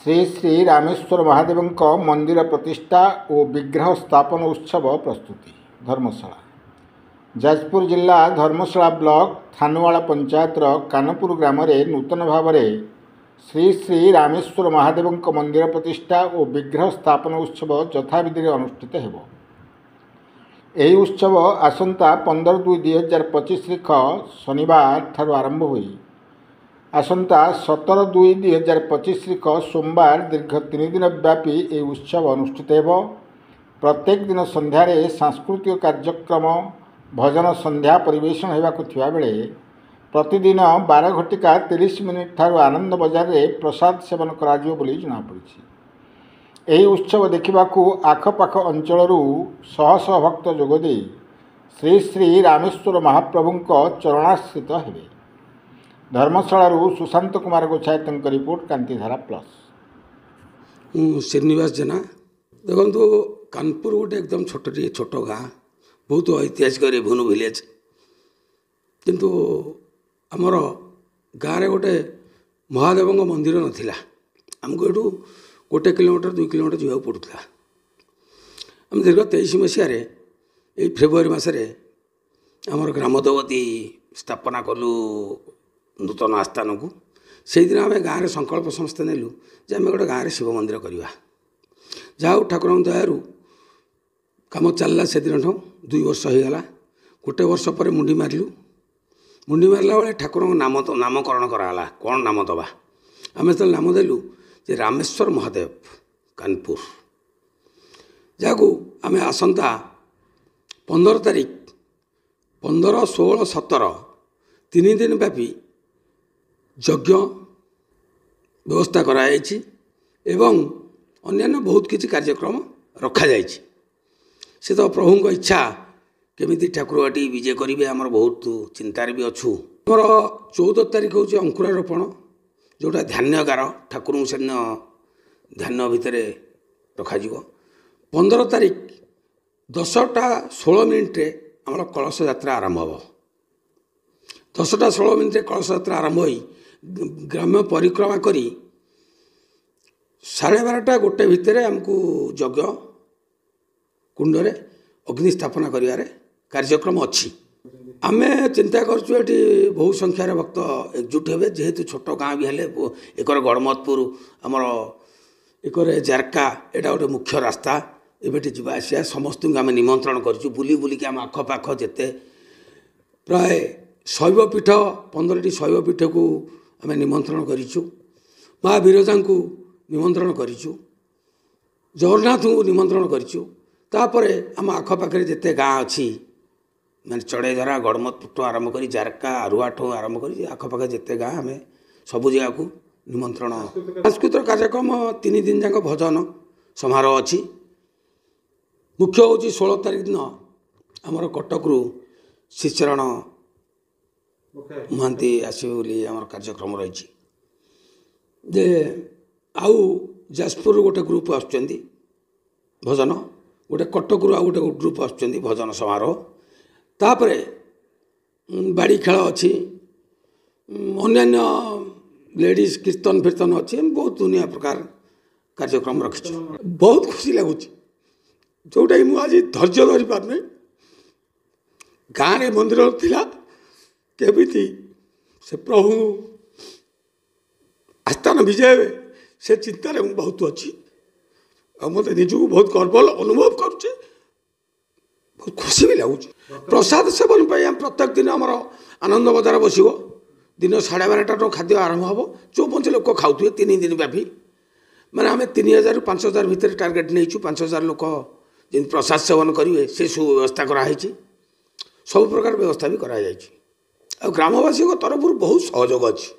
श्री श्री रामेश्वर महादेव मंदिर प्रतिष्ठा और विग्रह स्थापन उत्सव प्रस्तुति धर्मशाला जाजपुर जिला धर्मशाला ब्लॉक थानवाड़ा पंचायतर कानपुर ग्राम नूतन भाव श्री श्री रामेश्वर महादेव मंदिर प्रतिष्ठा और विग्रह स्थापन उत्सव यथाविधि अनुष्ठित हो। यह उत्सव आसंता 15/2/2025 तारीख शनिवार ठार आरंभ हुई आसंता 17/2/2025 तारीख सोमवार दीर्घ 3 दिन व्यापी यह उत्सव अनुष्ठित हो। प्रत्येक दिन संध्यारे सांस्कृतिक कार्यक्रम भजन संध्या परिवेषण होगा बेले प्रतिदिन 12:30 ठार आनंद बजार में प्रसाद सेवन करी जमापड़ी। यही उत्सव देखा आखपाख अंचल शह शह भक्त जोगदे श्री श्री रामेश्वर महाप्रभु चरणाश्रित हेबे। धर्मशाला सुशांत कुमार गोछायत रिपोर्ट कांतिधारा प्लस। श्रीनिवास जेना देखो कानपुर गोटे एकदम छोट गाँ बहुत ऐतिहासिक रेवेन्यू विलेज किंतु आमर गाँव गोटे महादेव मंदिर नाला आमको यू 1 किलोमीटर 2 किलोमीटर जावाक पड़ूला। आम दीर्घ 23 मसीह यही फेब्रुआरी मसरे आमर ग्रामदेवती स्थापना कलु नूतन आस्थान को से दिन आम गाँव संकल्प समस्ते नेलु जे आम गोटे गाँव शिव मंदिर करवा जहाँ ठाकुर दयारू कम चलला से दिन 2 वर्ष होगला। 1 वर्ष पर मुंडी मारिलु मुंडी मारला बेले ठाकुर नामकरण कराला कौन नाम दबा आम जो नाम देलु जे रामेश्वर महादेव कानपुर जहाँ आम आसंता 15 तारीख 15, 16, 17 3 दिन व्यापी यज्ञ व्यवस्था कराई एवं अन्यान्य बहुत किसी कार्यक्रम रखा जाए। से तो प्रभु इच्छा केमी ठाकुरटी विजय करेंगे आमर बहुत चिंतार भी अच्छु। आमर 14 तारीख हूँ अंकुरारोपण जोटा ध्यानगार ठाकुर से ध्यान भितर रखा 15 तारीख 10टा 16 मिनिट्रे आमर कलश यात्रा आरंभ हो। 10टा 16 मिनिट्रे कलश यात्रा आरंभ हो ग्राम्य परिक्रमा करी 12:30 1 भितर आमको यज्ञ कुंडरे अग्नि स्थापना करिवारे कार्यक्रम अच्छी। आमे चिंता करछु एटी बहु संख्यार भक्त एकजुट हेबे जेहेतु छोट गाँ भी हेले एकर गड़मतपुर आमर एकर जारका एटा गोटे मुख्य रास्ता एबेटी जीवा आसिया समस्त आम निमंत्रण करछु बुली बुली के आम आखपाख जेते प्राय शैवपीठ 15टी शैवपीठ को आम निमंत्रण करिछु। माँ विरजा को निमंत्रण करिछु जगन्नाथ को निमंत्रण करिछु। तापरे आम आखपाखे जिते गाँ अच्छी माने चढ़ईधरा गड़मतपुट आरंभ कर जारका आरुआठ आरंभ कर आखपाखे जिते गाँ आम सबु जगह को निमंत्रण सांस्कृतिक कार्यक्रम 3 दिन जाक भजन समारोह अच्छी। मुख्य हूँ 16 तारीख दिन आमर कटक श्रीचरण महांती आसवे बोली आमर कार्यक्रम रही जे आउ जाजपुर गोटे ग्रुप आसुचंदी भजन गोटे कटक आउ गोटे ग्रुप आसुचंदी भजन समारोह तापरे बाड़ी खेल अच्छी अन्यान्य लेडीज कीर्तन फीर्तन अच्छी बहुत दुनिया प्रकार कार्यक्रम रखी। बहुत खुशी लगुच जोटा कि मुझे धैर्य धरी पारनी गाँव में मंदिर थिला केमिति से प्रभु आस्थान विजय से चिंतार बहुत अच्छी मत निजक बहुत गर्व अनुभव करुचे बहुत खुशी भी लगुच। प्रसाद सेवन पर प्रत्येक दिन आमर आनंद बजार बस दिन 12:30 खाद्य आरंभ हम जो 5 लोक खाऊे 3 दिन व्यापी माने आम 3000 रु 5000 भितर टार्गेट नहीं 5000 लोक जिन प्रसाद सेवन करेंगे से सुव्यवस्था कराई सब प्रकार व्यवस्था भी करा ग्रामवासी तरफ बहुत सहयोग अच्छी।